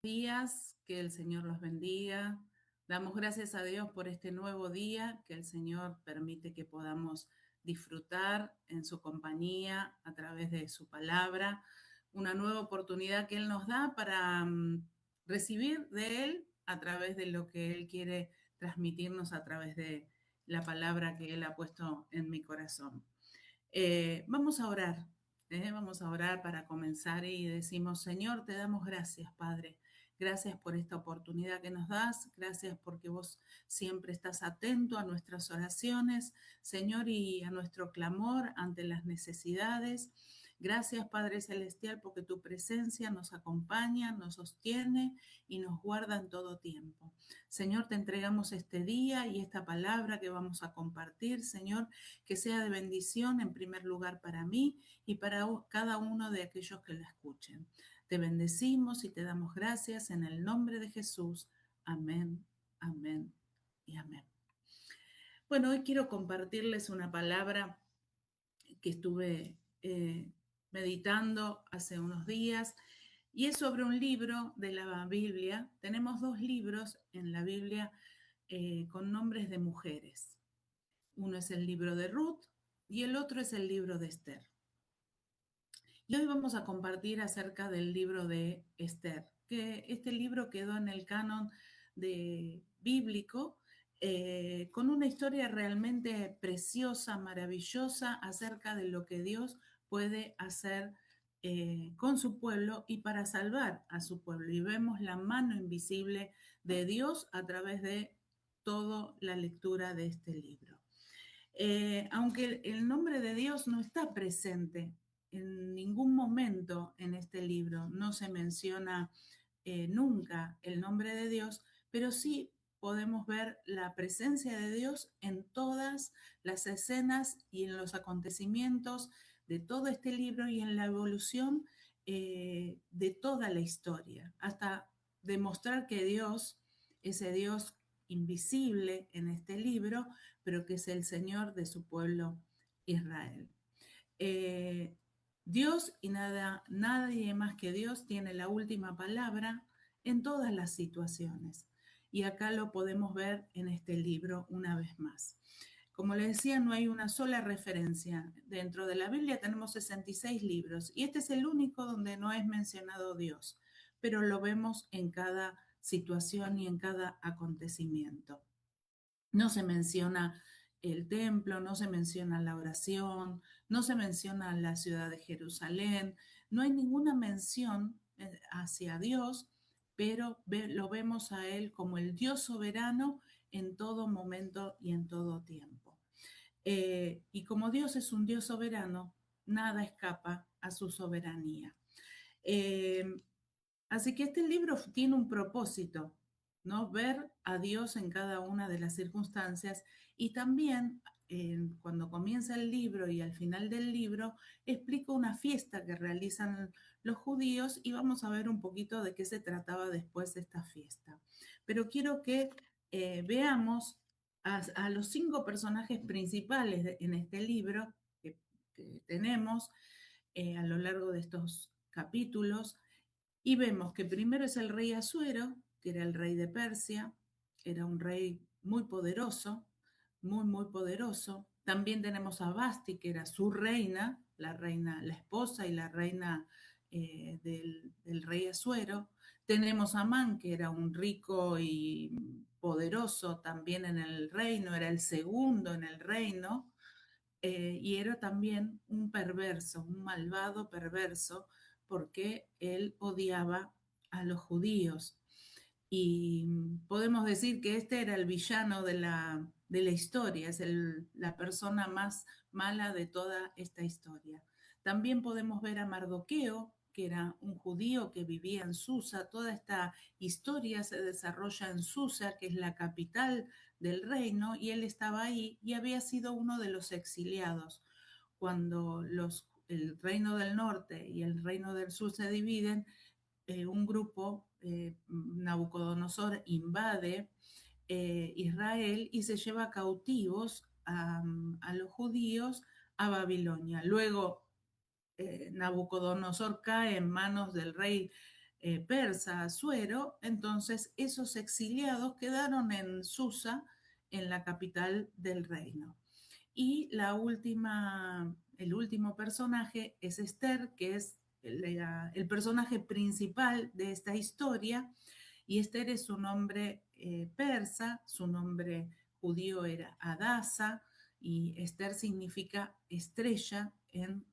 Días, que el Señor los bendiga. Damos gracias a Dios por este nuevo día que el Señor permite que podamos disfrutar en su compañía a través de su palabra, una nueva oportunidad que Él nos da para recibir de Él a través de lo que Él quiere transmitirnos a través de la palabra que Él ha puesto en mi corazón. Vamos a orar, vamos a orar para comenzar y decimos, Señor, te damos gracias, Padre. Gracias por esta oportunidad que nos das. Gracias porque vos siempre estás atento a nuestras oraciones, Señor, y a nuestro clamor ante las necesidades. Gracias, Padre Celestial, porque tu presencia nos acompaña, nos sostiene y nos guarda en todo tiempo. Señor, te entregamos este día y esta palabra que vamos a compartir, Señor, que sea de bendición en primer lugar para mí y para cada uno de aquellos que la escuchen. Te bendecimos y te damos gracias en el nombre de Jesús. Amén, amén y amén. Bueno, hoy quiero compartirles una palabra que estuve meditando hace unos días y es sobre un libro de la Biblia. Tenemos dos libros en la Biblia con nombres de mujeres. Uno es el libro de Ruth y el otro es el libro de Esther. Y hoy vamos a compartir acerca del libro de Esther, que este libro quedó en el canon bíblico con una historia realmente preciosa, maravillosa acerca de lo que Dios puede hacer con su pueblo y para salvar a su pueblo. Y vemos la mano invisible de Dios a través de toda la lectura de este libro. Aunque el nombre de Dios no está presente en ningún momento en este libro, no se menciona nunca el nombre de Dios, pero sí podemos ver la presencia de Dios en todas las escenas y en los acontecimientos de todo este libro y en la evolución de toda la historia, hasta demostrar que Dios, ese Dios invisible en este libro, pero que es el Señor de su pueblo Israel. Eh, Dios y nadie más que Dios tiene la última palabra en todas las situaciones. Y acá lo podemos ver en este libro una vez más. Como les decía, no hay una sola referencia. Dentro de la Biblia tenemos 66 libros y este es el único donde no es mencionado Dios, pero lo vemos en cada situación y en cada acontecimiento. No se menciona el templo, no se menciona la oración, no se menciona la ciudad de Jerusalén, no hay ninguna mención hacia Dios, pero lo vemos a Él como el Dios soberano en todo momento y en todo tiempo. Y como Dios es un Dios soberano, nada escapa a su soberanía. Eh, Así que este libro tiene un propósito, ¿no? Ver a Dios en cada una de las circunstancias y también cuando comienza el libro y al final del libro explica una fiesta que realizan los judíos y vamos a ver un poquito de qué se trataba después de esta fiesta. Pero quiero que veamos a los 5 personajes principales en este libro que tenemos a lo largo de estos capítulos y vemos que primero es el rey Asuero, que era el rey de Persia, era un rey muy poderoso, muy poderoso. También tenemos a Basti, que era su reina, la esposa y la reina del rey Asuero. Tenemos a Amán, que era un rico y poderoso también en el reino, era el segundo en el reino, y era también un perverso, un malvado perverso, porque él odiaba a los judíos. Y podemos decir que este era el villano de la historia, es la persona más mala de toda esta historia. También podemos ver a Mardoqueo, que era un judío que vivía en Susa. Toda esta historia se desarrolla en Susa, que es la capital del reino, y él estaba ahí y había sido uno de los exiliados. Cuando el reino del norte y el reino del sur se dividen, un grupo, Nabucodonosor, invade Israel y se lleva cautivos a los judíos a Babilonia. Luego Nabucodonosor cae en manos del rey persa, Asuero, entonces esos exiliados quedaron en Susa, en la capital del reino. Y el último personaje es Esther, que es el personaje principal de esta historia. Y Esther es su nombre persa, su nombre judío era Adasa, y Esther significa estrella en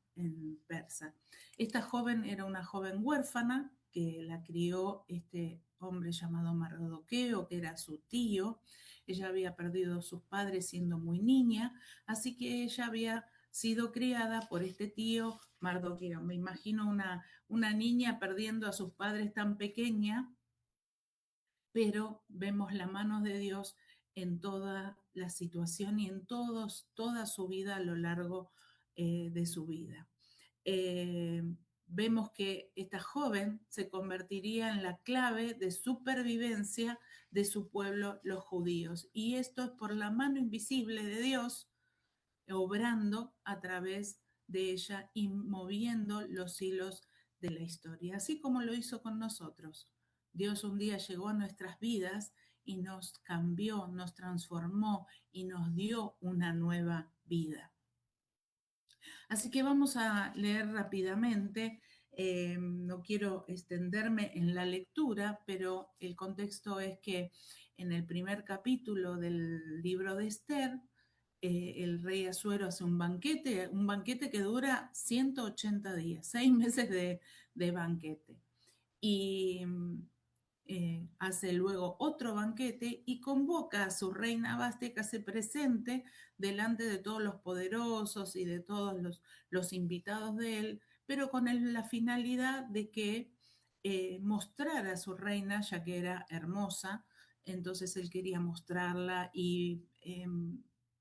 persa. Esta joven era una joven huérfana que la crió este hombre llamado Mardoqueo, que era su tío. Ella había perdido a sus padres siendo muy niña, así que ella había sido criada por este tío Mardoqueo. Me imagino una niña perdiendo a sus padres tan pequeña, pero vemos la mano de Dios en toda la situación y en toda su vida a lo largo de su vida. Eh, Vemos que esta joven se convertiría en la clave de supervivencia de su pueblo, los judíos. Y esto es por la mano invisible de Dios obrando a través de ella y moviendo los hilos de la historia, así como lo hizo con nosotros. Dios un día llegó a nuestras vidas y nos cambió, nos transformó y nos dio una nueva vida. Así que vamos a leer rápidamente. No quiero extenderme en la lectura, pero el contexto es que en el primer capítulo del libro de Esther, el rey Asuero hace un banquete que dura 180 días, 6 meses de banquete. Y hace luego otro banquete y convoca a su reina Baste que se presente delante de todos los poderosos y de todos los invitados de él, pero con la finalidad de que mostrara a su reina, ya que era hermosa, entonces él quería mostrarla y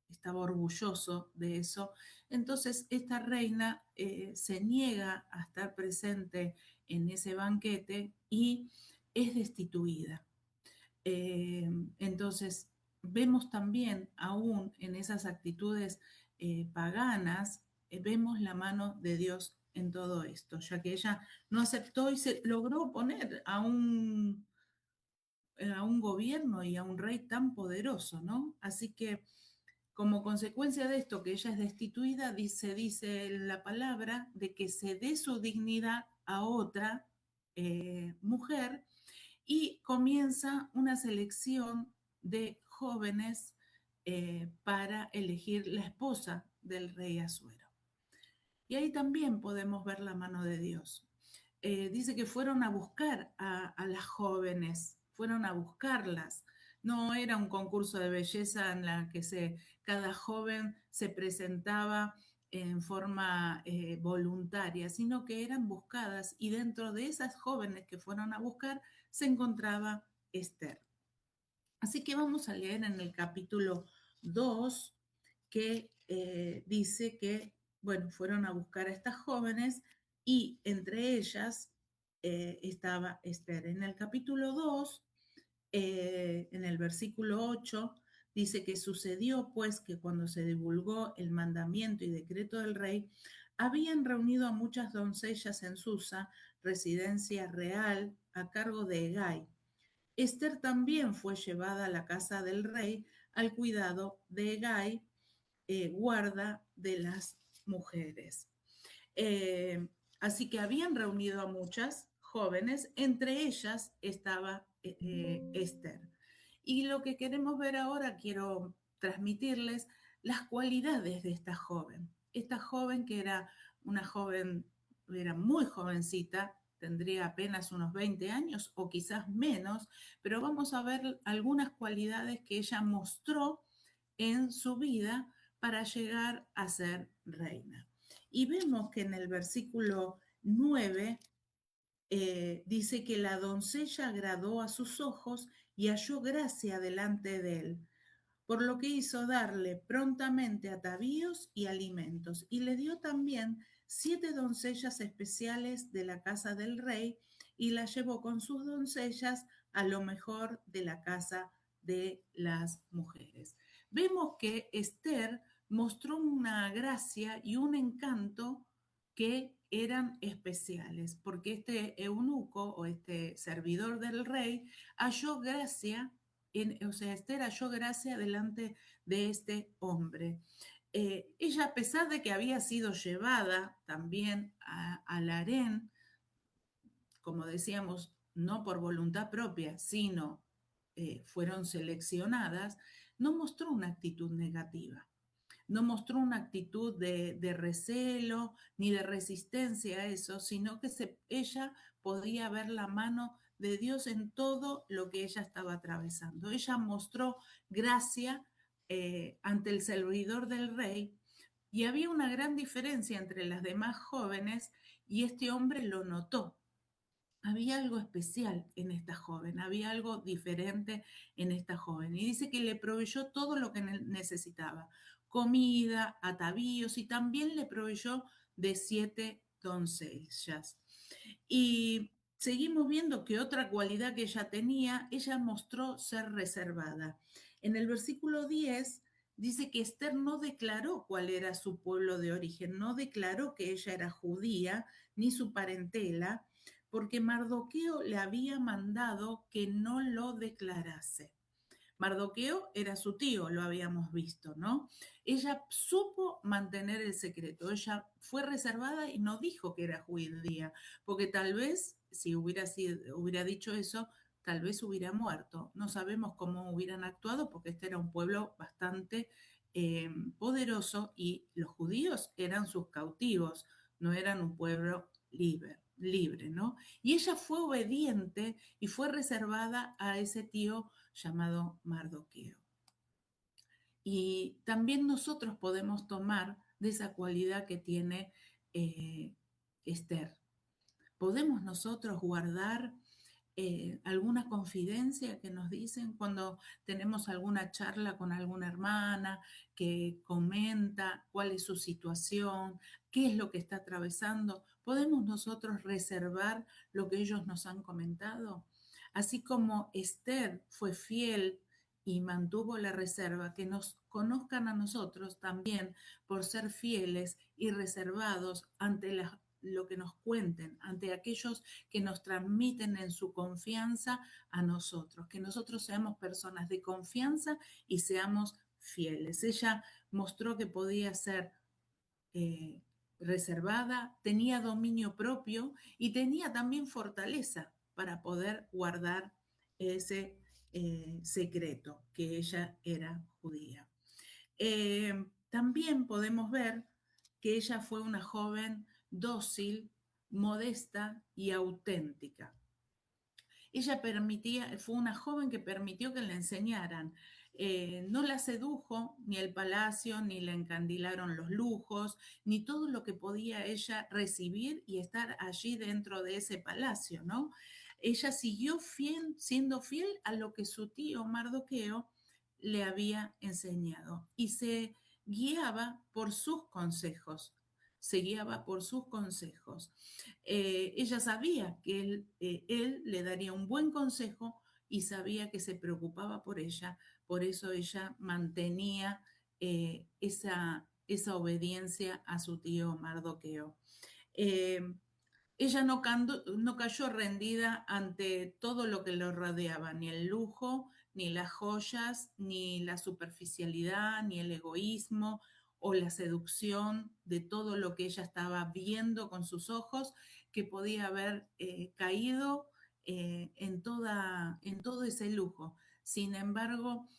estaba orgulloso de eso. Entonces esta reina se niega a estar presente en ese banquete y es destituida. Entonces, vemos también, aún en esas actitudes paganas, vemos la mano de Dios en todo esto, ya que ella no aceptó y se logró oponer a un gobierno y a un rey tan poderoso, ¿no? Así que como consecuencia de esto, que ella es destituida, dice la palabra de que se dé su dignidad a otra mujer y comienza una selección de jóvenes para elegir la esposa del rey Asuero. Y ahí también podemos ver la mano de Dios. Dice que fueron a buscar a las jóvenes, fueron a buscarlas. No era un concurso de belleza en la que cada joven se presentaba en forma voluntaria, sino que eran buscadas y dentro de esas jóvenes que fueron a buscar se encontraba Esther. Así que vamos a leer en el capítulo 2 que dice que, bueno, fueron a buscar a estas jóvenes y entre ellas estaba Esther. En el capítulo 2, en el versículo 8, dice que sucedió pues que cuando se divulgó el mandamiento y decreto del rey, habían reunido a muchas doncellas en Susa, residencia real, a cargo de Hegai. Esther también fue llevada a la casa del rey al cuidado de Hegai, guarda de las mujeres. Eh, Así que habían reunido a muchas jóvenes, entre ellas estaba Esther. Y lo que queremos ver ahora, quiero transmitirles las cualidades de esta joven. Esta joven que era una joven, era muy jovencita, tendría apenas unos 20 años o quizás menos, pero vamos a ver algunas cualidades que ella mostró en su vida para llegar a ser reina. Y vemos que en el versículo 9 dice que la doncella agradó a sus ojos y halló gracia delante de él, por lo que hizo darle prontamente atavíos y alimentos, y le dio también 7 doncellas especiales de la casa del rey, y la llevó con sus doncellas a lo mejor de la casa de las mujeres. Vemos que Esther mostró una gracia y un encanto que eran especiales, porque este eunuco o este servidor del rey halló gracia, o sea, Esther halló gracia delante de este hombre. Ella, a pesar de que había sido llevada también al harén, como decíamos, no por voluntad propia, sino fueron seleccionadas, no mostró una actitud negativa, no mostró una actitud de recelo ni de resistencia a eso, sino que ella podía ver la mano de Dios en todo lo que ella estaba atravesando. Ella mostró gracia ante el servidor del rey y había una gran diferencia entre las demás jóvenes y este hombre lo notó. Había algo especial en esta joven, había algo diferente en esta joven. Y dice que le proveyó todo lo que necesitaba, comida, atavíos, y también le proveyó de 7 doncellas. Y seguimos viendo que otra cualidad que ella tenía, ella mostró ser reservada. En el versículo 10 dice que Esther no declaró cuál era su pueblo de origen, no declaró que ella era judía, ni su parentela, porque Mardoqueo le había mandado que no lo declarase. Mardoqueo era su tío, lo habíamos visto, ¿no? Ella supo mantener el secreto, ella fue reservada y no dijo que era judía, porque tal vez, si hubiera dicho eso, tal vez hubiera muerto. No sabemos cómo hubieran actuado, porque este era un pueblo bastante poderoso y los judíos eran sus cautivos, no eran un pueblo libre, ¿no? Y ella fue obediente y fue reservada a ese tío llamado Mardoqueo. Y también nosotros podemos tomar de esa cualidad que tiene Esther. Podemos nosotros guardar alguna confidencia que nos dicen cuando tenemos alguna charla con alguna hermana que comenta cuál es su situación, qué es lo que está atravesando. ¿Podemos nosotros reservar lo que ellos nos han comentado? Así como Esther fue fiel y mantuvo la reserva, que nos conozcan a nosotros también por ser fieles y reservados ante lo que nos cuenten, ante aquellos que nos transmiten en su confianza a nosotros, que nosotros seamos personas de confianza y seamos fieles. Ella mostró que podía ser eh, reservada, tenía dominio propio y tenía también fortaleza para poder guardar ese secreto, que ella era judía. También podemos ver que ella fue una joven dócil, modesta y auténtica. Ella fue una joven que permitió que le enseñaran. No la sedujo ni el palacio, ni le encandilaron los lujos, ni todo lo que podía ella recibir y estar allí dentro de ese palacio, ¿no? Ella siguió siendo fiel a lo que su tío Mardoqueo le había enseñado y se guiaba por sus consejos, se guiaba por sus consejos. Ella sabía que él le daría un buen consejo y sabía que se preocupaba por ella, por eso ella mantenía esa obediencia a su tío Mardoqueo. Eh, Ella no cayó rendida ante todo lo que lo rodeaba, ni el lujo, ni las joyas, ni la superficialidad, ni el egoísmo o la seducción de todo lo que ella estaba viendo con sus ojos, que podía haber caído en todo ese lujo. Sin embargo,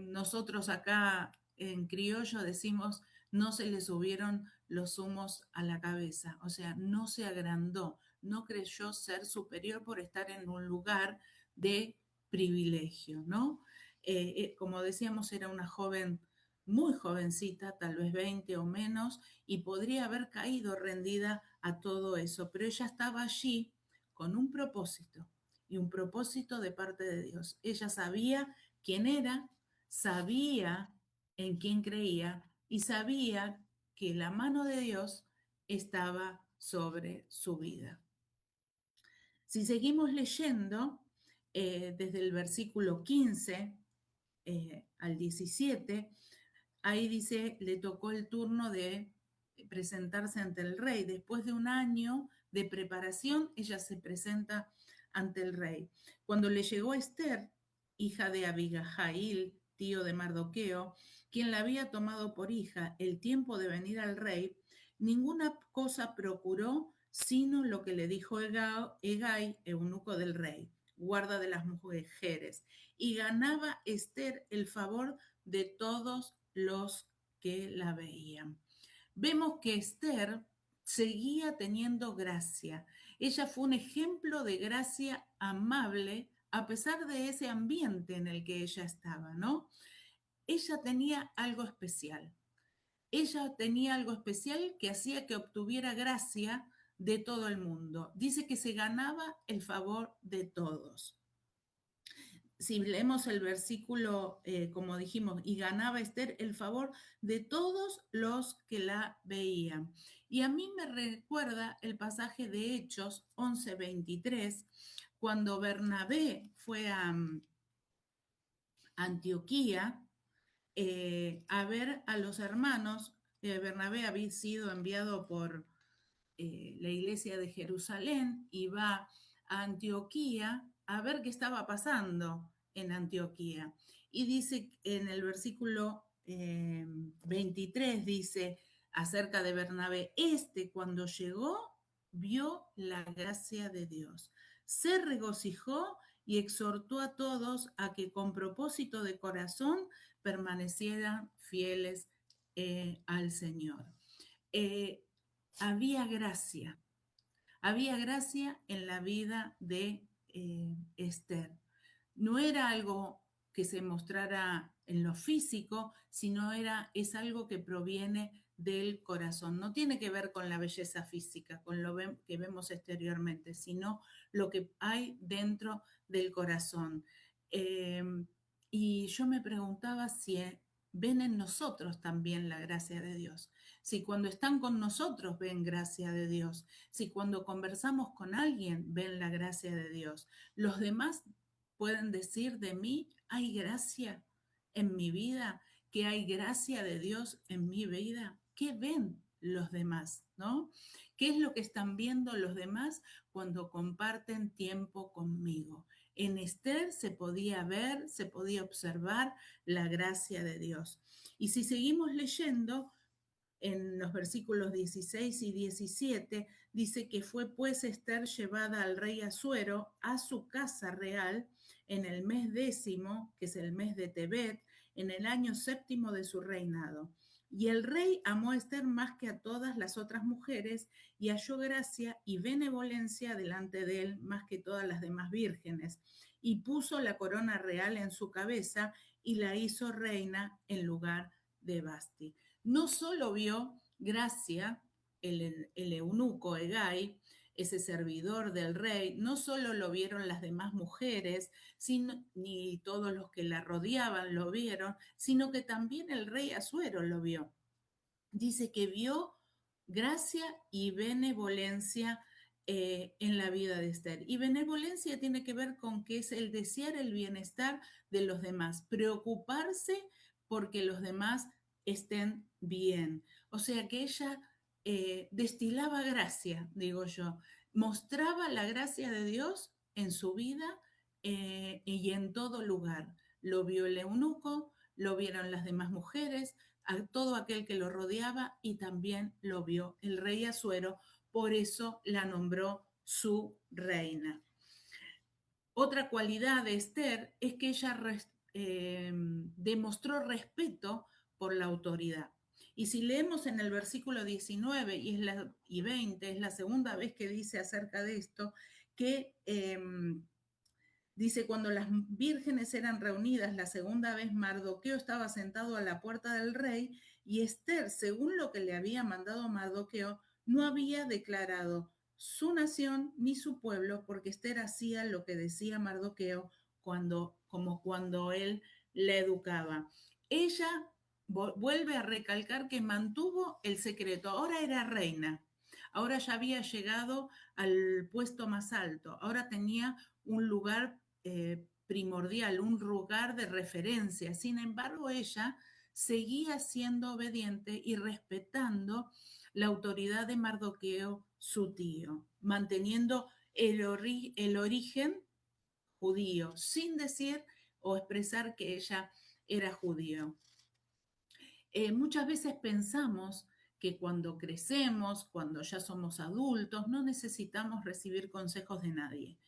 nosotros acá en criollo decimos, no se le subieron los humos a la cabeza, o sea, no se agrandó, no creyó ser superior por estar en un lugar de privilegio, ¿no? Como decíamos, era una joven muy jovencita, tal vez 20 o menos, y podría haber caído rendida a todo eso, pero ella estaba allí con un propósito, y un propósito de parte de Dios. Ella sabía quién era, sabía en quién creía y sabía que la mano de Dios estaba sobre su vida. Si seguimos leyendo, desde el versículo 15 al 17, ahí dice, le tocó el turno de presentarse ante el rey. Después de un año de preparación, ella se presenta ante el rey. Cuando le llegó a Esther, hija de Abigail, tío de Mardoqueo, quien la había tomado por hija, el tiempo de venir al rey, ninguna cosa procuró sino lo que le dijo Hegai, eunuco del rey, guarda de las mujeres, y ganaba Esther el favor de todos los que la veían. Vemos que Esther seguía teniendo gracia. Ella fue un ejemplo de gracia amable a pesar de ese ambiente en el que ella estaba, ¿no? Ella tenía algo especial. Ella tenía algo especial que hacía que obtuviera gracia de todo el mundo. Dice que se ganaba el favor de todos. Si leemos el versículo, como dijimos, y ganaba Esther el favor de todos los que la veían. Y a mí me recuerda el pasaje de Hechos 11:23, cuando Bernabé fue a Antioquía a ver a los hermanos. Bernabé había sido enviado por la iglesia de Jerusalén y va a Antioquía a ver qué estaba pasando en Antioquía. Y dice en el versículo 23, dice acerca de Bernabé, cuando llegó vio la gracia de Dios, se regocijó y exhortó a todos a que con propósito de corazón permanecieran fieles al Señor. Eh, había gracia en la vida de Esther. No era algo que se mostrara en lo físico, sino es algo que proviene del corazón. No tiene que ver con la belleza física, con lo que vemos exteriormente, sino lo que hay dentro del corazón. Eh, y yo me preguntaba si ven en nosotros también la gracia de Dios, si cuando están con nosotros ven gracia de Dios, si cuando conversamos con alguien ven la gracia de Dios. Los demás pueden decir de mí, hay gracia en mi vida, que hay gracia de Dios en mi vida. ¿Qué ven los demás, no? ¿Qué es lo que están viendo los demás cuando comparten tiempo conmigo? En Esther se podía ver, se podía observar la gracia de Dios. Y si seguimos leyendo, en los versículos 16 y 17, dice que fue pues Esther llevada al rey Asuero a su casa real en el mes 10, que es el mes de Tebet, en el año 7 de su reinado. Y el rey amó a Esther más que a todas las otras mujeres y halló gracia y benevolencia delante de él más que todas las demás vírgenes. Y puso la corona real en su cabeza y la hizo reina en lugar de Basti. No solo vio gracia el eunuco Hegai, ese servidor del rey, no solo lo vieron las demás mujeres, ni todos los que la rodeaban lo vieron, sino que también el rey Asuero lo vio. Dice que vio gracia y benevolencia en la vida de Esther. Y benevolencia tiene que ver con que es el desear el bienestar de los demás, preocuparse porque los demás estén bien. O sea que ella destilaba gracia, digo yo, mostraba la gracia de Dios en su vida y en todo lugar. Lo vio el eunuco, lo vieron las demás mujeres, a todo aquel que lo rodeaba y también lo vio el rey Asuero, por eso la nombró su reina. Otra cualidad de Esther es que ella demostró respeto por la autoridad. Y si leemos en el versículo 19 y 20, es la segunda vez que dice acerca de esto, que dice, cuando las vírgenes eran reunidas la segunda vez, Mardoqueo estaba sentado a la puerta del rey y Esther, según lo que le había mandado Mardoqueo, no había declarado su nación ni su pueblo, porque Esther hacía lo que decía Mardoqueo como cuando él la educaba. Ella vuelve a recalcar que mantuvo el secreto. Ahora era reina, ahora ya había llegado al puesto más alto, ahora tenía un lugar primordial, un lugar de referencia. Sin embargo, ella seguía siendo obediente y respetando la autoridad de Mardoqueo, su tío, manteniendo el origen judío, sin decir o expresar que ella era judío. Muchas veces pensamos que cuando crecemos, cuando ya somos adultos, no necesitamos recibir consejos de nadie,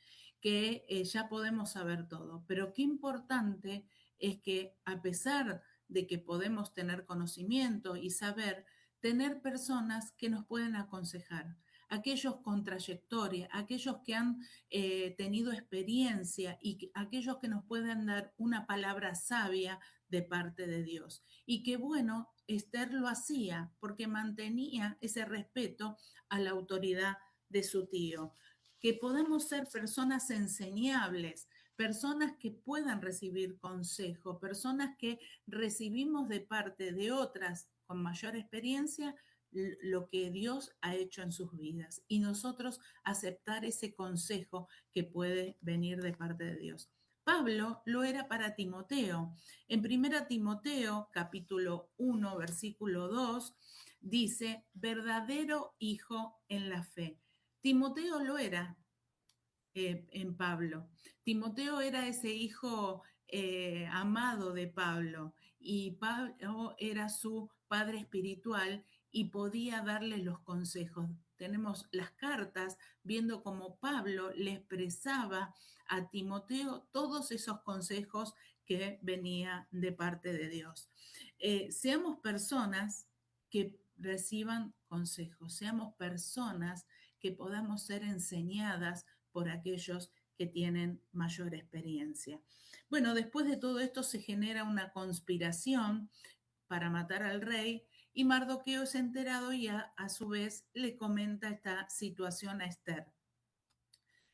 que ya podemos saber todo. Pero qué importante es que a pesar de que podemos tener conocimiento y saber, tener personas que nos pueden aconsejar, aquellos con trayectoria, aquellos que han tenido experiencia y aquellos que nos pueden dar una palabra sabia de parte de Dios. Y qué bueno, Esther lo hacía porque mantenía ese respeto a la autoridad de su tío. Que podamos ser personas enseñables, personas que puedan recibir consejo, personas que recibimos de parte de otras con mayor experiencia lo que Dios ha hecho en sus vidas y nosotros aceptar ese consejo que puede venir de parte de Dios. Pablo lo era para Timoteo. En 1 Timoteo, capítulo 1, versículo 2, dice, verdadero hijo en la fe. Timoteo lo era en Pablo. Timoteo era ese hijo amado de Pablo y Pablo era su padre espiritual y podía darle los consejos. Tenemos las cartas viendo cómo Pablo le expresaba a Timoteo todos esos consejos que venía de parte de Dios. Seamos personas que reciban consejos, seamos personas que podamos ser enseñadas por aquellos que tienen mayor experiencia. Bueno, después de todo esto se genera una conspiración para matar al rey y Mardoqueo es enterado y a su vez le comenta esta situación a Esther.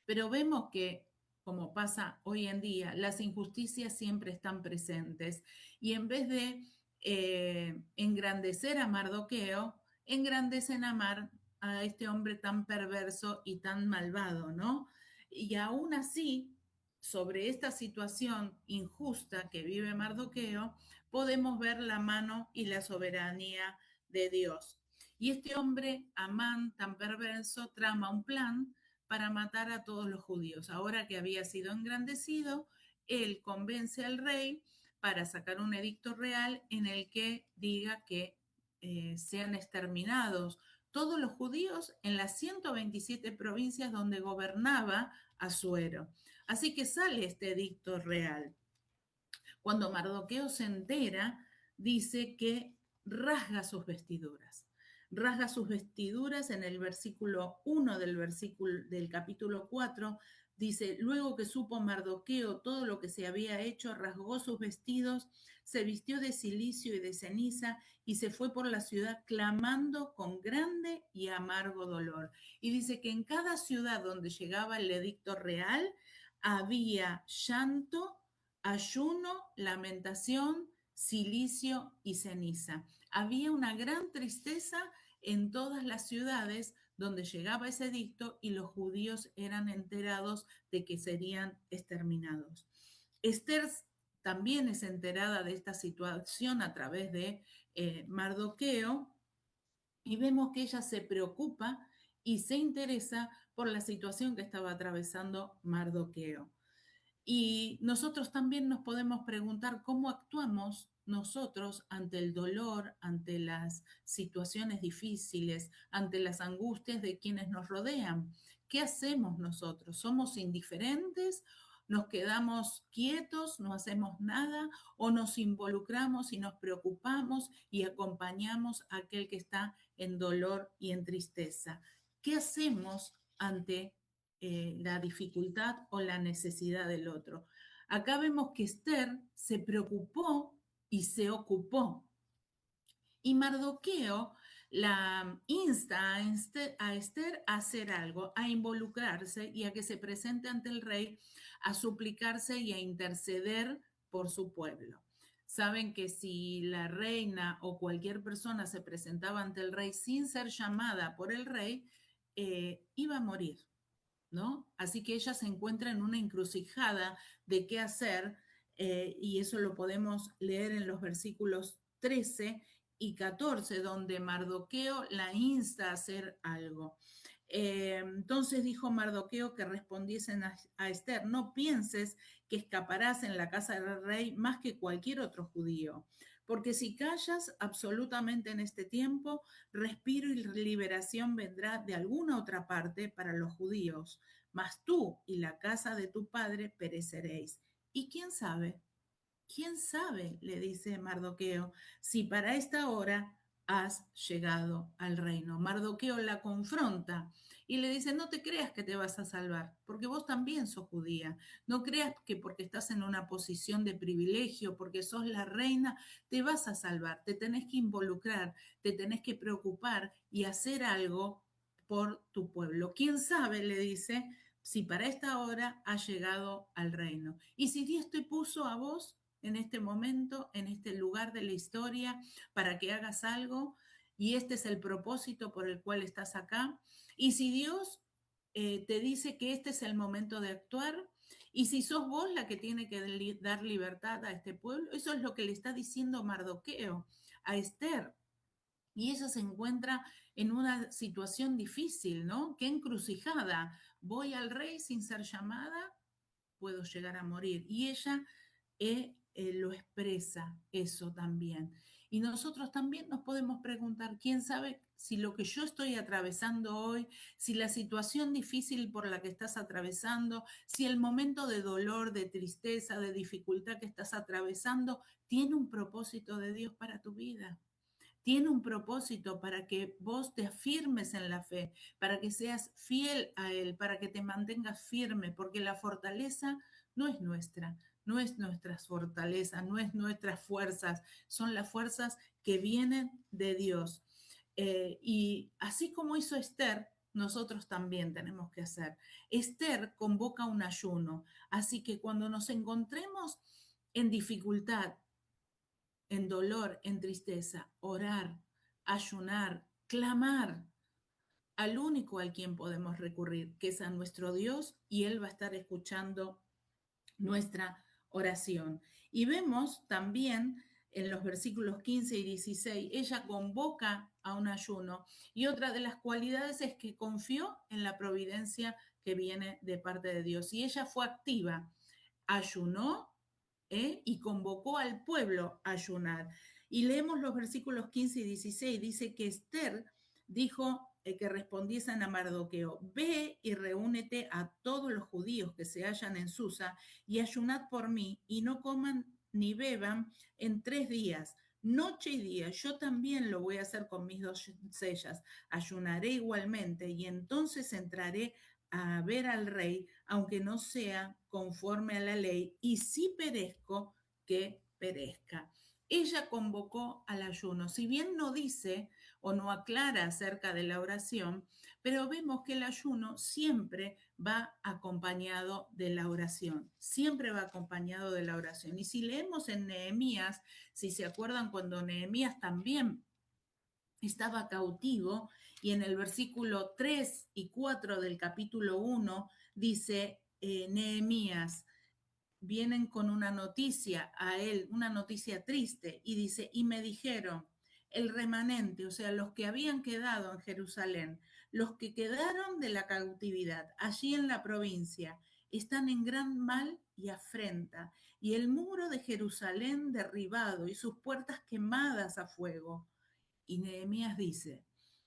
Pero vemos que, como pasa hoy en día, las injusticias siempre están presentes y en vez de engrandecer a Mardoqueo, engrandecen a este hombre tan perverso y tan malvado, ¿no? Y aún así, sobre esta situación injusta que vive Mardoqueo, podemos ver la mano y la soberanía de Dios. Y este hombre, Amán, tan perverso, trama un plan para matar a todos los judíos. Ahora que había sido engrandecido, él convence al rey para sacar un edicto real en el que diga que sean exterminados todos los judíos en las 127 provincias donde gobernaba Asuero. Así que sale este edicto real. Cuando Mardoqueo se entera, dice que rasga sus vestiduras. Rasga sus vestiduras en el versículo 1 del capítulo 4. Dice, luego que supo Mardoqueo todo lo que se había hecho, rasgó sus vestidos, se vistió de cilicio y de ceniza y se fue por la ciudad clamando con grande y amargo dolor. Y dice que en cada ciudad donde llegaba el edicto real había llanto, ayuno, lamentación, cilicio y ceniza. Había una gran tristeza en todas las ciudades donde llegaba ese edicto y los judíos eran enterados de que serían exterminados. Esther también es enterada de esta situación a través de Mardoqueo y vemos que ella se preocupa y se interesa por la situación que estaba atravesando Mardoqueo. Y nosotros también nos podemos preguntar cómo actuamos nosotros ante el dolor, ante las situaciones difíciles, ante las angustias de quienes nos rodean. ¿Qué hacemos nosotros? ¿Somos indiferentes? ¿Nos quedamos quietos, no hacemos nada o nos involucramos y nos preocupamos y acompañamos a aquel que está en dolor y en tristeza? ¿Qué hacemos ante la dificultad o la necesidad del otro? Acá vemos que Esther se preocupó y se ocupó. Y Mardoqueo la insta a Esther a hacer algo, a involucrarse y a que se presente ante el rey, a suplicarse y a interceder por su pueblo. Saben que si la reina o cualquier persona se presentaba ante el rey sin ser llamada por el rey, iba a morir, ¿no? Así que ella se encuentra en una encrucijada de qué hacer, y eso lo podemos leer en los versículos 13 y 14, donde Mardoqueo la insta a hacer algo. Entonces dijo Mardoqueo que respondiesen a Esther: no pienses que escaparás en la casa del rey más que cualquier otro judío, porque si callas absolutamente en este tiempo, respiro y liberación vendrá de alguna otra parte para los judíos, mas tú y la casa de tu padre pereceréis. Y quién sabe, ¿quién sabe? Le dice Mardoqueo, si para esta hora has llegado al reino. Mardoqueo la confronta y le dice: no te creas que te vas a salvar, porque vos también sos judía. No creas que porque estás en una posición de privilegio, porque sos la reina, te vas a salvar. Te tenés que involucrar, te tenés que preocupar y hacer algo por tu pueblo. ¿Quién sabe? Le dice, si para esta hora has llegado al reino. Y si Dios te puso a vos en este momento, en este lugar de la historia, para que hagas algo, y este es el propósito por el cual estás acá. Y si Dios te dice que este es el momento de actuar, y si sos vos la que tiene que dar libertad a este pueblo, eso es lo que le está diciendo Mardoqueo a Esther. Y ella se encuentra en una situación difícil, ¿no? Qué encrucijada. Voy al rey sin ser llamada, puedo llegar a morir. Y ella lo expresa eso también. Y nosotros también nos podemos preguntar: ¿quién sabe si lo que yo estoy atravesando hoy, si la situación difícil por la que estás atravesando, si el momento de dolor, de tristeza, de dificultad que estás atravesando, tiene un propósito de Dios para tu vida? Tiene un propósito para que vos te afirmes en la fe, para que seas fiel a Él, para que te mantengas firme, porque la fortaleza no es nuestra, no es nuestras fortalezas, no es nuestras fuerzas, son las fuerzas que vienen de Dios. Y así como hizo Esther, nosotros también tenemos que hacer. Esther convoca un ayuno, así que cuando nos encontremos en dificultad, en dolor, en tristeza, orar, ayunar, clamar al único al quien podemos recurrir, que es a nuestro Dios, y Él va a estar escuchando nuestra oración. Y vemos también en los versículos 15 y 16, ella convoca a un ayuno, y otra de las cualidades es que confió en la providencia que viene de parte de Dios. Y ella fue activa, ayunó y convocó al pueblo a ayunar. Y leemos los versículos 15 y 16, dice que Esther dijo que respondiesen a Mardoqueo: ve y reúnete a todos los judíos que se hallan en Susa y ayunad por mí, y no coman ni beban en 3 días, noche y día. Yo también lo voy a hacer con mis doncellas, ayunaré igualmente, y entonces entraré a ver al rey, aunque no sea conforme a la ley, y si perezco, que perezca. Ella convocó al ayuno, si bien no dice o no aclara acerca de la oración, pero vemos que el ayuno siempre va acompañado de la oración, siempre va acompañado de la oración. Y si leemos en Nehemías, si se acuerdan, cuando Nehemías también estaba cautivo, y en el versículo 3 y 4 del capítulo 1 dice, Nehemías, vienen con una noticia a él, una noticia triste, y dice: y me dijeron, el remanente, o sea, los que habían quedado en Jerusalén, los que quedaron de la cautividad allí en la provincia, están en gran mal y afrenta, y el muro de Jerusalén derribado y sus puertas quemadas a fuego. Y Nehemías dice: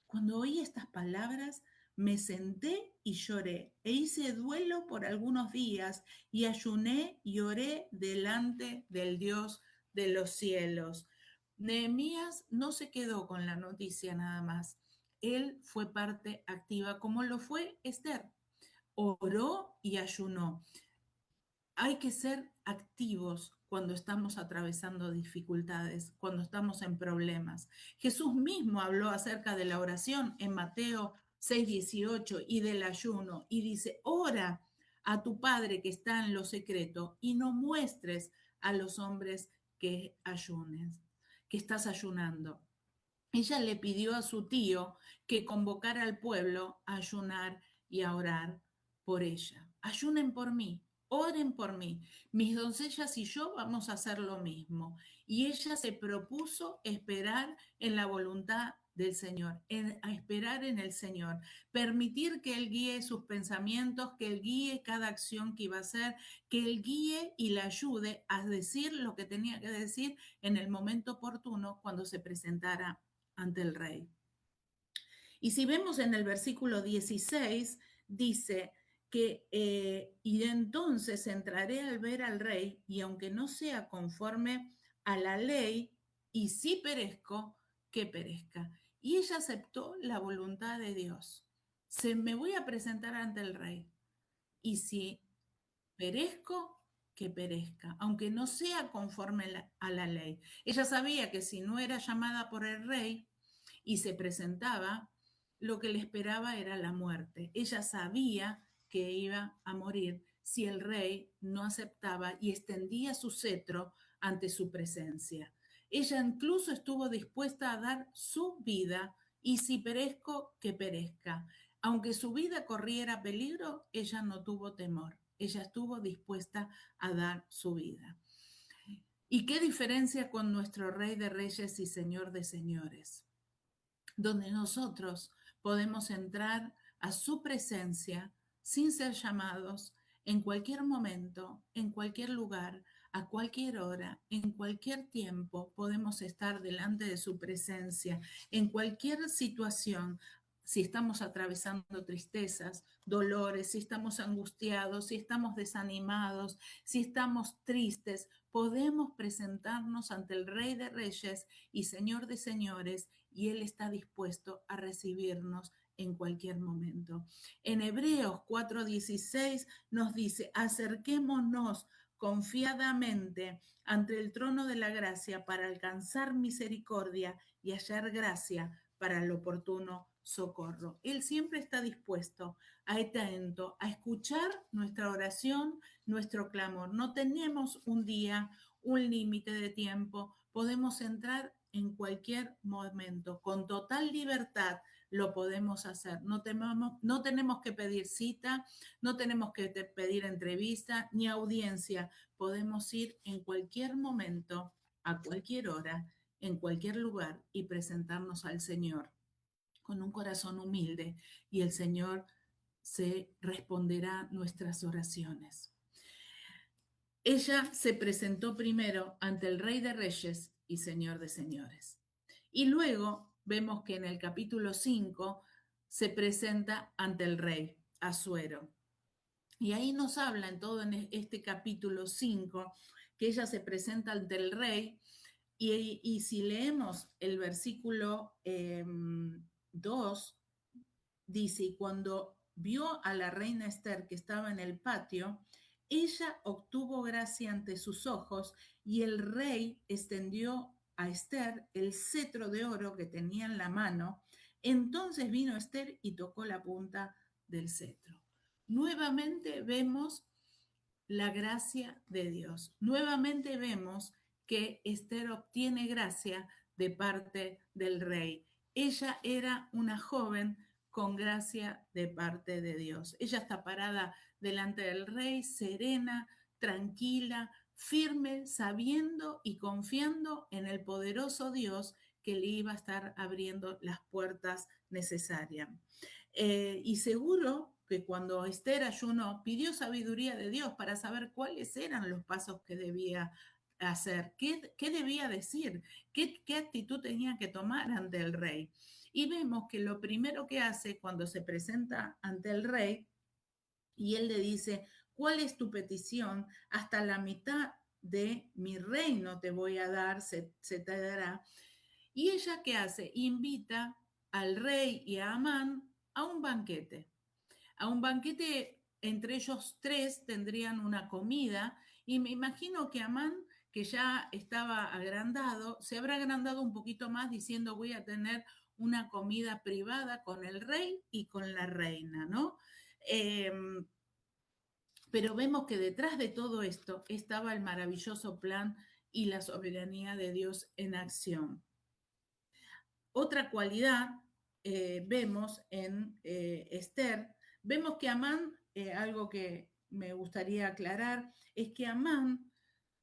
cuando oí estas palabras, me senté y lloré, e hice duelo por algunos días, y ayuné y oré delante del Dios de los cielos. Nehemías no se quedó con la noticia nada más. Él fue parte activa, como lo fue Esther. Oró y ayunó. Hay que ser activos cuando estamos atravesando dificultades, cuando estamos en problemas. Jesús mismo habló acerca de la oración en Mateo 6:18 y del ayuno, y dice: ora a tu Padre que está en lo secreto y no muestres a los hombres que ayunes, que estás ayunando. Ella le pidió a su tío que convocara al pueblo a ayunar y a orar por ella. Ayunen por mí, oren por mí. Mis doncellas y yo vamos a hacer lo mismo. Y ella se propuso esperar en la voluntad del Señor, a esperar en el Señor, permitir que Él guíe sus pensamientos, que Él guíe cada acción que iba a hacer, que Él guíe y la ayude a decir lo que tenía que decir en el momento oportuno cuando se presentara ante el rey. Y si vemos en el versículo 16, dice que, y entonces entraré al ver al rey, y aunque no sea conforme a la ley, y si perezco, que perezca. Y ella aceptó la voluntad de Dios. Me voy a presentar ante el rey, y si perezco, que perezca, aunque no sea conforme a la ley. Ella sabía que si no era llamada por el rey y se presentaba, lo que le esperaba era la muerte. Ella sabía que iba a morir si el rey no aceptaba y extendía su cetro ante su presencia. Ella incluso estuvo dispuesta a dar su vida y si perezco, que perezca. Aunque su vida corriera peligro, ella no tuvo temor. Ella estuvo dispuesta a dar su vida. ¿Y qué diferencia con nuestro Rey de Reyes y Señor de Señores? Donde nosotros podemos entrar a su presencia sin ser llamados en cualquier momento, en cualquier lugar, a cualquier hora, en cualquier tiempo, podemos estar delante de su presencia, en cualquier situación. Si estamos atravesando tristezas, dolores, si estamos angustiados, si estamos desanimados, si estamos tristes, podemos presentarnos ante el Rey de Reyes y Señor de Señores, y Él está dispuesto a recibirnos en cualquier momento. En Hebreos 4:16 nos dice, acerquémonos confiadamente ante el trono de la gracia para alcanzar misericordia y hallar gracia para el oportuno socorro. Él siempre está dispuesto, atento, a escuchar nuestra oración, nuestro clamor. No tenemos un día, un límite de tiempo, podemos entrar en cualquier momento, con total libertad lo podemos hacer. No tenemos que pedir cita, no tenemos que pedir entrevista ni audiencia. Podemos ir en cualquier momento, a cualquier hora, en cualquier lugar y presentarnos al Señor con un corazón humilde y el Señor se responderá nuestras oraciones. Ella se presentó primero ante el Rey de Reyes y Señor de Señores. Y luego vemos que en el capítulo 5 se presenta ante el rey Asuero. Y ahí nos habla en todo en este capítulo 5 que ella se presenta ante el rey y si leemos el versículo 2, dice, y cuando vio a la reina Esther que estaba en el patio, ella obtuvo gracia ante sus ojos y el rey extendió a Esther el cetro de oro que tenía en la mano. Entonces vino Esther y tocó la punta del cetro. Nuevamente vemos la gracia de Dios. Nuevamente vemos que Esther obtiene gracia de parte del rey. Ella era una joven con gracia de parte de Dios. Ella está parada delante del rey, serena, tranquila, firme, sabiendo y confiando en el poderoso Dios que le iba a estar abriendo las puertas necesarias. Y seguro que cuando Esther ayunó, pidió sabiduría de Dios para saber cuáles eran los pasos que debía hacer, qué debía decir, qué actitud tenía que tomar ante el rey. Y vemos que lo primero que hace cuando se presenta ante el rey y él le dice, ¿cuál es tu petición? Hasta la mitad de mi reino te voy a dar, se te dará. ¿Y ella qué hace? Invita al rey y a Amán a un banquete. A un banquete entre ellos tres tendrían una comida y me imagino que Amán, que ya estaba agrandado, se habrá agrandado un poquito más diciendo voy a tener una comida privada con el rey y con la reina, ¿no? Eh, pero vemos que detrás de todo esto estaba el maravilloso plan y la soberanía de Dios en acción. Otra cualidad vemos en Esther, vemos que Amán, algo que me gustaría aclarar es que Amán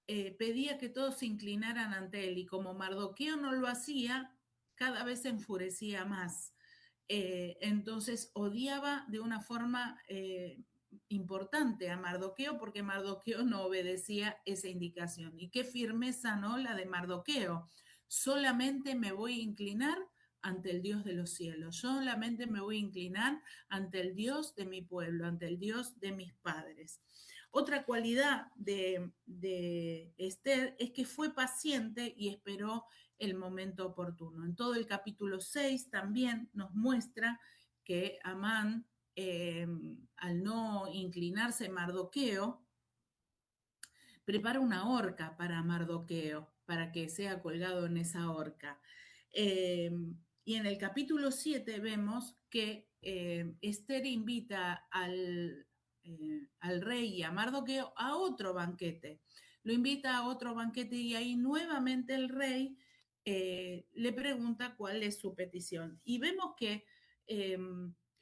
pedía que todos se inclinaran ante él y como Mardoqueo no lo hacía, cada vez se enfurecía más. Entonces odiaba de una forma importante a Mardoqueo porque Mardoqueo no obedecía esa indicación. Y qué firmeza, ¿no? La de Mardoqueo. Solamente me voy a inclinar ante el Dios de los cielos, solamente me voy a inclinar ante el Dios de mi pueblo, ante el Dios de mis padres. Otra cualidad de Esther es que fue paciente y esperó el momento oportuno. En todo el capítulo 6 también nos muestra que Amán, eh, al no inclinarse Mardoqueo, prepara una horca para Mardoqueo, para que sea colgado en esa horca. Eh, y en el capítulo 7 vemos que Esther invita al rey y a Mardoqueo a otro banquete. Lo invita a otro banquete y ahí nuevamente el rey le pregunta cuál es su petición. Y vemos que eh,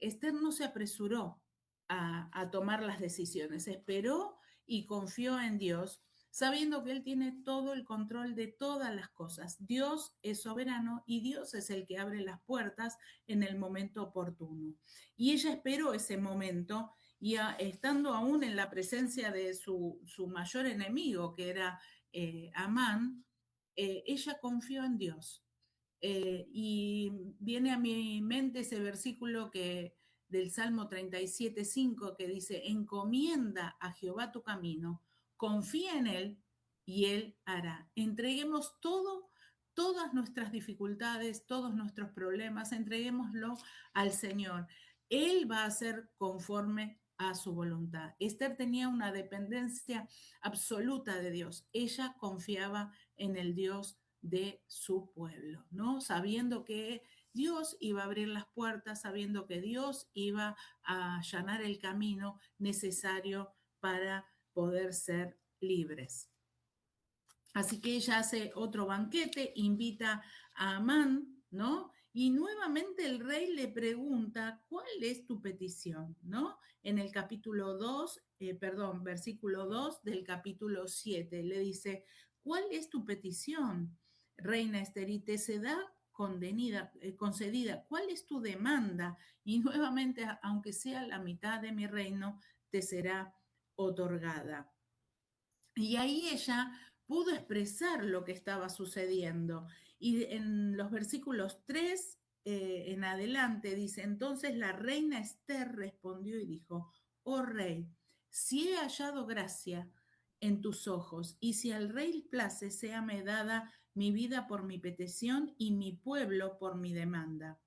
Esther no se apresuró a tomar las decisiones, esperó y confió en Dios, sabiendo que Él tiene todo el control de todas las cosas. Dios es soberano y Dios es el que abre las puertas en el momento oportuno. Y ella esperó ese momento y estando aún en la presencia de su mayor enemigo, que era Amán, ella confió en Dios. Y viene a mi mente ese versículo del Salmo 37:5 que dice, encomienda a Jehová tu camino, confía en Él y Él hará. Entreguemos todo, todas nuestras dificultades, todos nuestros problemas, entreguémoslo al Señor. Él va a hacer conforme a su voluntad. Esther tenía una dependencia absoluta de Dios. Ella confiaba en el Dios de su pueblo, ¿no? Sabiendo que Dios iba a abrir las puertas, sabiendo que Dios iba a allanar el camino necesario para poder ser libres. Así que ella hace otro banquete, invita a Amán, ¿no? Y nuevamente el rey le pregunta, ¿cuál es tu petición? ¿No? En el capítulo 2, versículo 2 del capítulo 7, le dice, ¿cuál es tu petición, reina Esther? Y te será concedida. ¿Cuál es tu demanda? Y nuevamente, aunque sea la mitad de mi reino, te será otorgada. Y ahí ella pudo expresar lo que estaba sucediendo. Y en los versículos 3 en adelante dice, entonces la reina Esther respondió y dijo, oh rey, si he hallado gracia en tus ojos, y si al rey place, séame dada mi vida por mi petición y mi pueblo por mi demanda.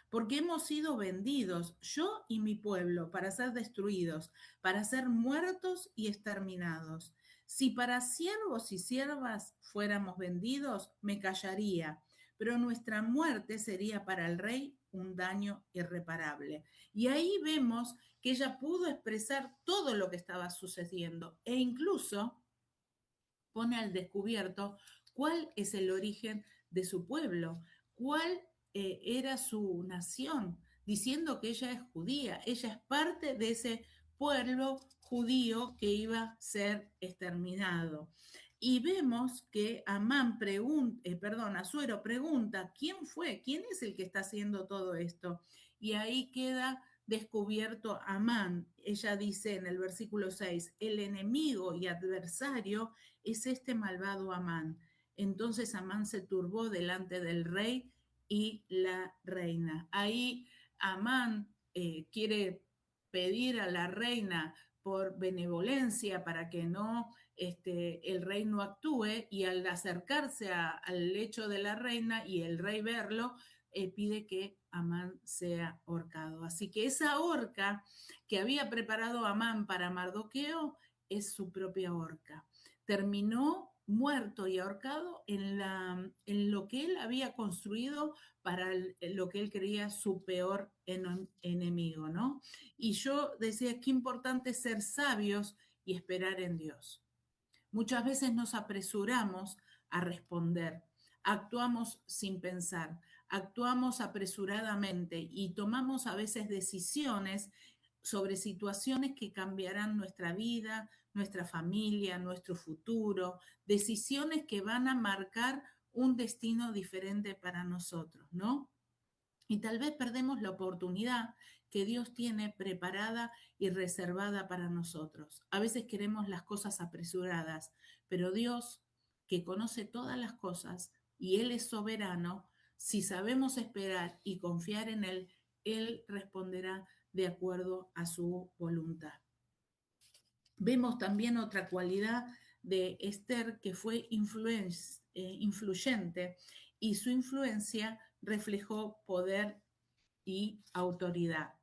Porque hemos sido vendidos, yo y mi pueblo, para ser destruidos, para ser muertos y exterminados. Si para siervos y siervas fuéramos vendidos, me callaría, pero nuestra muerte sería para el rey un daño irreparable. Y ahí vemos que ella pudo expresar todo lo que estaba sucediendo e incluso pone al descubierto cuál es el origen de su pueblo, cuál era su nación, diciendo que ella es judía, ella es parte de ese pueblo judío que iba a ser exterminado. Y vemos que Amán pregunta, Asuero pregunta, ¿quién fue? ¿Quién es el que está haciendo todo esto? Y ahí queda descubierto Amán. Ella dice en el versículo 6, el enemigo y adversario es este malvado Amán. Entonces Amán se turbó delante del rey y la reina. Ahí Amán quiere pedir a la reina por benevolencia para que no el rey no actúe y al acercarse al lecho de la reina y el rey verlo, pide que Amán sea ahorcado. Así que esa horca que había preparado Amán para Mardoqueo es su propia horca. Terminó muerto y ahorcado en lo que él había construido para lo que él creía su peor enemigo, ¿no? Y yo decía, qué importante ser sabios y esperar en Dios. Muchas veces nos apresuramos a responder, actuamos sin pensar, actuamos apresuradamente y tomamos a veces decisiones sobre situaciones que cambiarán nuestra vida, nuestra familia, nuestro futuro, decisiones que van a marcar un destino diferente para nosotros, ¿no? Y tal vez perdemos la oportunidad que Dios tiene preparada y reservada para nosotros. A veces queremos las cosas apresuradas, pero Dios, que conoce todas las cosas y Él es soberano, si sabemos esperar y confiar en Él, Él responderá de acuerdo a su voluntad. Vemos también otra cualidad de Esther que fue influyente y su influencia reflejó poder y autoridad.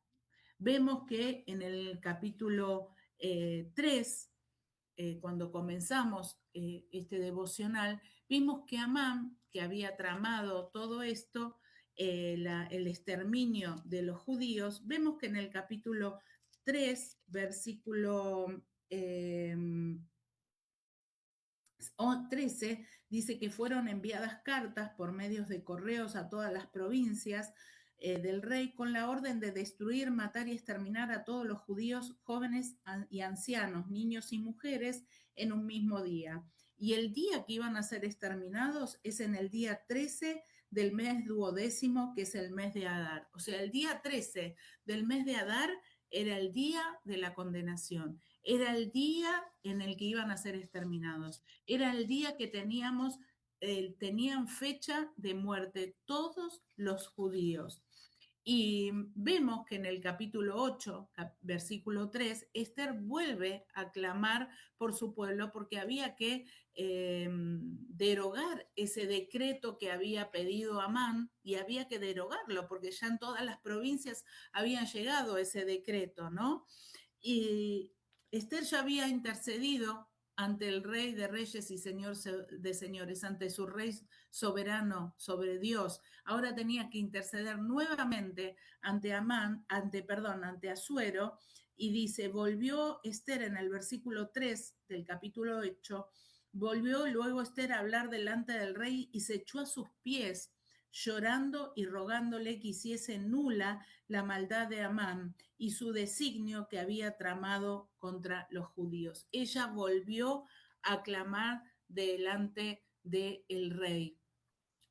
Vemos que en el capítulo 3, cuando comenzamos este devocional, vimos que Amán, que había tramado todo esto, el exterminio de los judíos, vemos que en el capítulo 3, versículo 13, dice que fueron enviadas cartas por medios de correos a todas las provincias del rey con la orden de destruir, matar y exterminar a todos los judíos jóvenes y ancianos, niños y mujeres en un mismo día. Y el día que iban a ser exterminados es en el día 13 del mes duodécimo, que es el mes de Adar. O sea, el día 13 del mes de Adar era el día de la condenación, era el día en el que iban a ser exterminados, era el día que tenían fecha de muerte todos los judíos. Y vemos que en el capítulo 8, versículo 3, Esther vuelve a clamar por su pueblo porque había que derogar ese decreto que había pedido Amán y había que derogarlo porque ya en todas las provincias había llegado ese decreto, ¿no? Y Esther ya había intercedido ante el Rey de Reyes y Señor de Señores, ante su Rey soberano sobre Dios. Ahora tenía que interceder nuevamente ante ante Asuero, y dice, volvió Esther en el versículo 3 del capítulo 8, volvió luego Esther a hablar delante del rey y se echó a sus pies, llorando y rogándole que hiciese nula la maldad de Amán y su designio que había tramado contra los judíos. Ella volvió a clamar delante del rey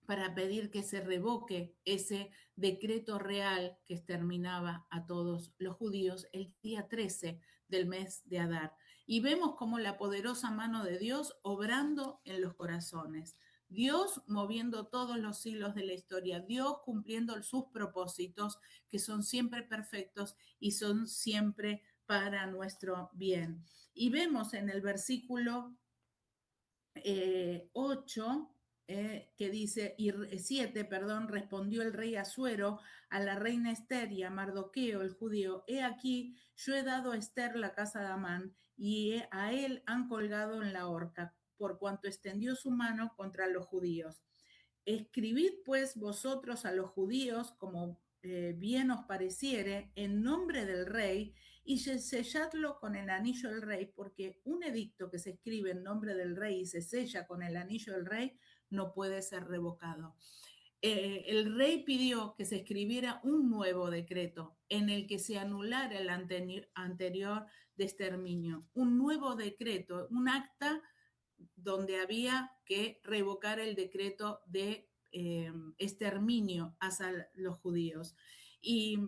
para pedir que se revoque ese decreto real que exterminaba a todos los judíos el día 13 del mes de Adar. Y vemos como la poderosa mano de Dios obrando en los corazones. Dios moviendo todos los hilos de la historia, Dios cumpliendo sus propósitos que son siempre perfectos y son siempre para nuestro bien. Y vemos en el versículo 8, que dice, y 7, perdón, respondió el rey Asuero a la reina Esther y a Mardoqueo, el judío, he aquí, yo he dado a Esther la casa de Amán, y a él han colgado en la horca, por cuanto extendió su mano contra los judíos. Escribid pues vosotros a los judíos como bien os pareciere en nombre del rey y selladlo con el anillo del rey, porque un edicto que se escribe en nombre del rey y se sella con el anillo del rey no puede ser revocado. El rey pidió que se escribiera un nuevo decreto en el que se anulara el anterior de exterminio, un nuevo decreto, un acta donde había que revocar el decreto de exterminio hacia los judíos. Y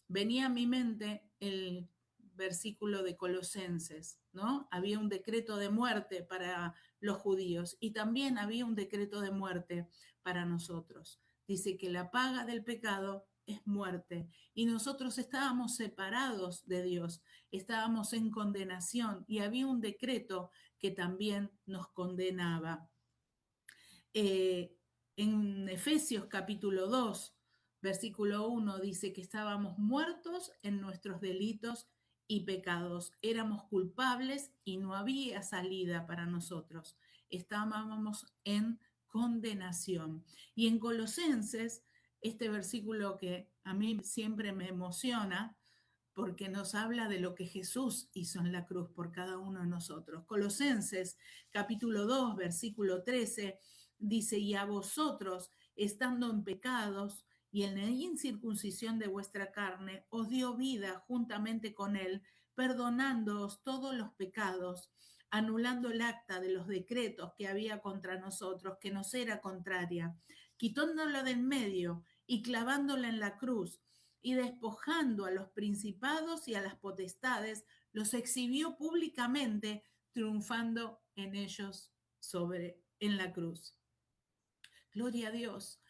venía a mi mente el versículo de Colosenses, ¿no? Había un decreto de muerte para los judíos y también había un decreto de muerte para nosotros. Dice que la paga del pecado es muerte y nosotros estábamos separados de Dios, estábamos en condenación y había un decreto que también nos condenaba. Eh, en Efesios capítulo 2, versículo 1 dice que estábamos muertos en nuestros delitos y pecados. Éramos culpables y no había salida para nosotros. Estábamos en condenación. Y en Colosenses, este versículo que a mí siempre me emociona, porque nos habla de lo que Jesús hizo en la cruz por cada uno de nosotros. Colosenses capítulo 2, versículo 13 dice, y a vosotros, estando en pecados y en la incircuncisión de vuestra carne os dio vida juntamente con él, perdonándoos todos los pecados, anulando el acta de los decretos que había contra nosotros, que nos era contraria, quitándola de en medio y clavándola en la cruz, y despojando a los principados y a las potestades, los exhibió públicamente, triunfando en ellos en la cruz. Gloria a Dios.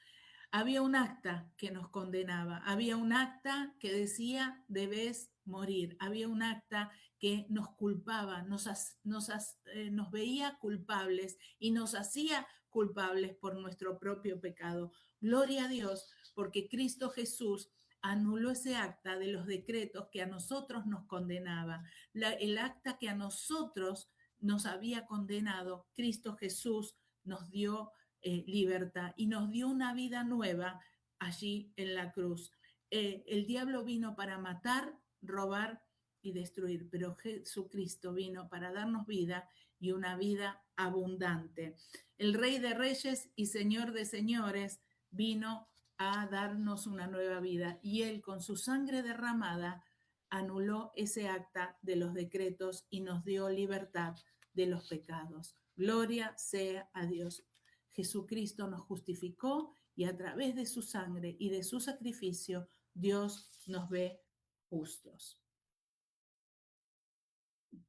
Había un acta que nos condenaba, había un acta que decía debes morir, había un acta que nos culpaba, nos veía culpables y nos hacía culpables por nuestro propio pecado. Gloria a Dios, porque Cristo Jesús anuló ese acta de los decretos que a nosotros nos condenaba, el acta que a nosotros nos había condenado. Cristo Jesús nos dio libertad y nos dio una vida nueva allí en la cruz. El diablo vino para matar, robar y destruir, pero Jesucristo vino para darnos vida y una vida abundante. El Rey de Reyes y Señor de Señores vino a darnos una nueva vida y él con su sangre derramada anuló ese acta de los decretos y nos dio libertad de los pecados. Gloria sea a Dios. Jesucristo nos justificó y a través de su sangre y de su sacrificio, Dios nos ve justos.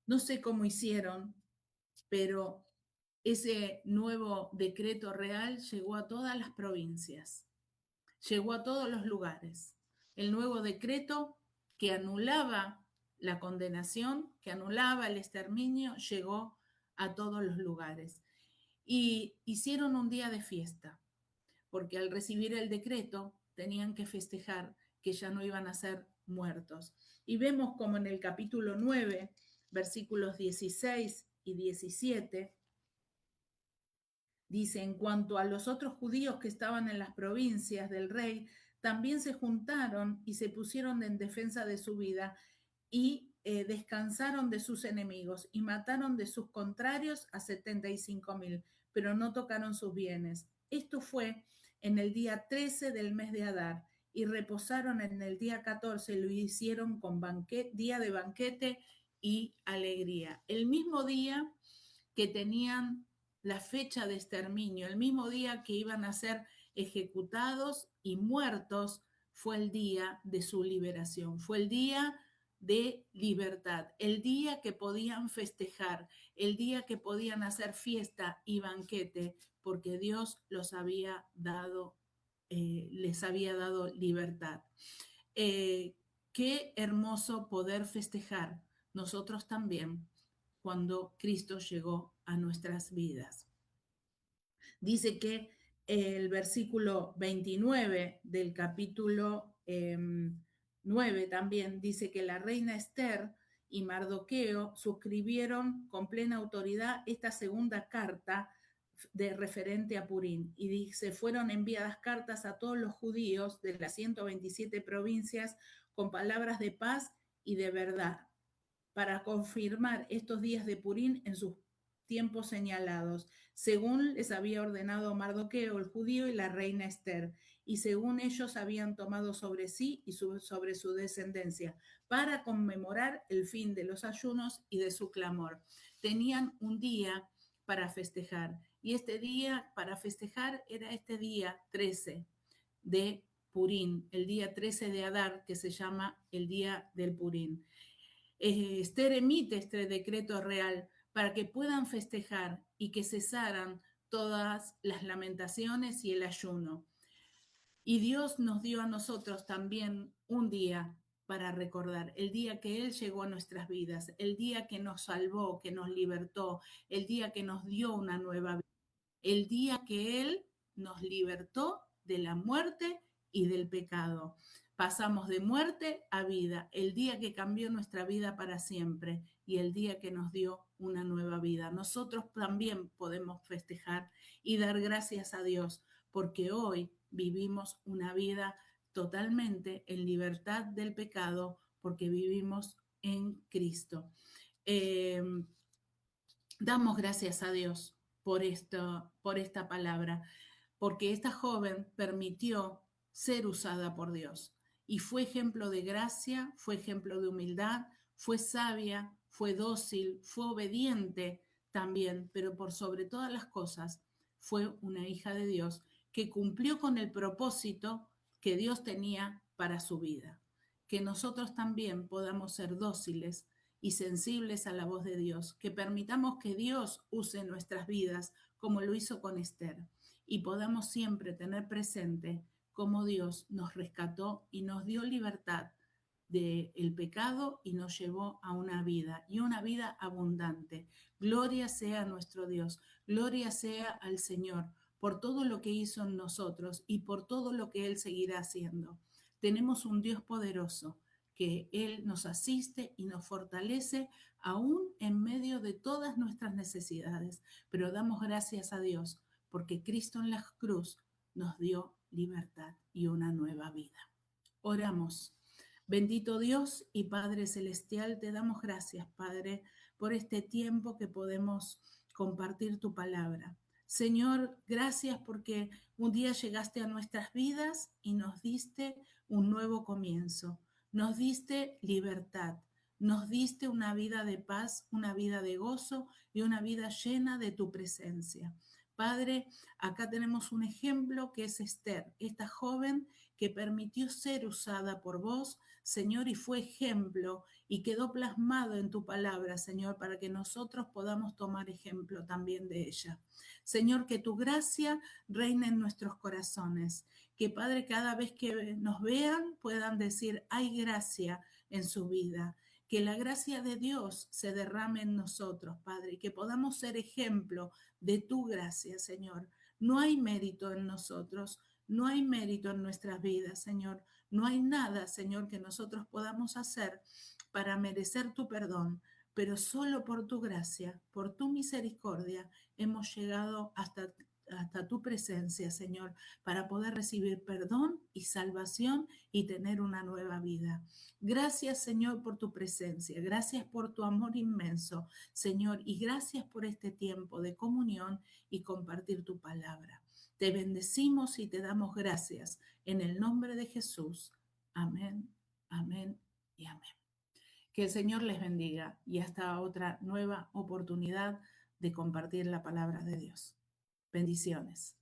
No sé cómo hicieron, pero ese nuevo decreto real llegó a todas las provincias, llegó a todos los lugares. El nuevo decreto que anulaba la condenación, que anulaba el exterminio, llegó a todos los lugares. Y hicieron un día de fiesta, porque al recibir el decreto tenían que festejar que ya no iban a ser muertos. Y vemos como en el capítulo 9, versículos 16 y 17, dice, en cuanto a los otros judíos que estaban en las provincias del rey, también se juntaron y se pusieron en defensa de su vida y descansaron de sus enemigos y mataron de sus contrarios a 75,000, pero no tocaron sus bienes. Esto fue en el día 13 del mes de Adar y reposaron en el día 14, lo hicieron con día de banquete y alegría. El mismo día que tenían la fecha de exterminio, el mismo día que iban a ser ejecutados y muertos, fue el día de su liberación, fue el día de libertad, el día que podían festejar, el día que podían hacer fiesta y banquete, porque Dios los había dado, les había dado libertad. Qué hermoso poder festejar nosotros también cuando Cristo llegó a nuestras vidas. Dice que el versículo 29 del capítulo 9 también dice que la reina Esther y Mardoqueo suscribieron con plena autoridad esta segunda carta de referente a Purín y dice, fueron enviadas cartas a todos los judíos de las 127 provincias con palabras de paz y de verdad para confirmar estos días de Purín en sus tiempos señalados, según les había ordenado Mardoqueo el judío y la reina Esther, y según ellos habían tomado sobre sí y sobre su descendencia, para conmemorar el fin de los ayunos y de su clamor. Tenían un día para festejar, y este día para festejar era este día 13 de Purín, el día 13 de Adar, que se llama el día del Purín. Esther emite este decreto real para que puedan festejar y que cesaran todas las lamentaciones y el ayuno. Y Dios nos dio a nosotros también un día para recordar, el día que Él llegó a nuestras vidas, el día que nos salvó, que nos libertó, el día que nos dio una nueva vida, el día que Él nos libertó de la muerte y del pecado. Pasamos de muerte a vida, el día que cambió nuestra vida para siempre y el día que nos dio una nueva vida. Nosotros también podemos festejar y dar gracias a Dios porque hoy vivimos una vida totalmente en libertad del pecado porque vivimos en Cristo. Eh, Damos gracias a Dios por esta palabra, porque esta joven permitió ser usada por Dios. Y fue ejemplo de gracia, fue ejemplo de humildad, fue sabia, fue dócil, fue obediente también, pero por sobre todas las cosas fue una hija de Dios que cumplió con el propósito que Dios tenía para su vida. Que nosotros también podamos ser dóciles y sensibles a la voz de Dios, que permitamos que Dios use nuestras vidas como lo hizo con Esther y podamos siempre tener presente cómo Dios nos rescató y nos dio libertad del pecado y nos llevó a una vida y una vida abundante. Gloria sea a nuestro Dios, gloria sea al Señor por todo lo que hizo en nosotros y por todo lo que Él seguirá haciendo. Tenemos un Dios poderoso que Él nos asiste y nos fortalece aún en medio de todas nuestras necesidades. Pero damos gracias a Dios porque Cristo en la cruz nos dio libertad y una nueva vida. Oramos. Bendito Dios y Padre Celestial, te damos gracias, Padre, por este tiempo que podemos compartir tu palabra. Señor, gracias porque un día llegaste a nuestras vidas y nos diste un nuevo comienzo. Nos diste libertad. Nos diste una vida de paz, una vida de gozo y una vida llena de tu presencia. Padre, acá tenemos un ejemplo que es Esther, esta joven que permitió ser usada por vos, Señor, y fue ejemplo y quedó plasmado en tu palabra, Señor, para que nosotros podamos tomar ejemplo también de ella. Señor, que tu gracia reine en nuestros corazones, que Padre, cada vez que nos vean puedan decir, hay gracia en su vida. Que la gracia de Dios se derrame en nosotros, Padre, y que podamos ser ejemplo de tu gracia, Señor. No hay mérito en nosotros, no hay mérito en nuestras vidas, Señor. No hay nada, Señor, que nosotros podamos hacer para merecer tu perdón, pero solo por tu gracia, por tu misericordia, hemos llegado hasta tu presencia, Señor, para poder recibir perdón y salvación y tener una nueva vida. Gracias, Señor, por tu presencia. Gracias por tu amor inmenso, Señor, y gracias por este tiempo de comunión y compartir tu palabra. Te bendecimos y te damos gracias en el nombre de Jesús. Amén, amén y amén. Que el Señor les bendiga y hasta otra nueva oportunidad de compartir la palabra de Dios. Bendiciones.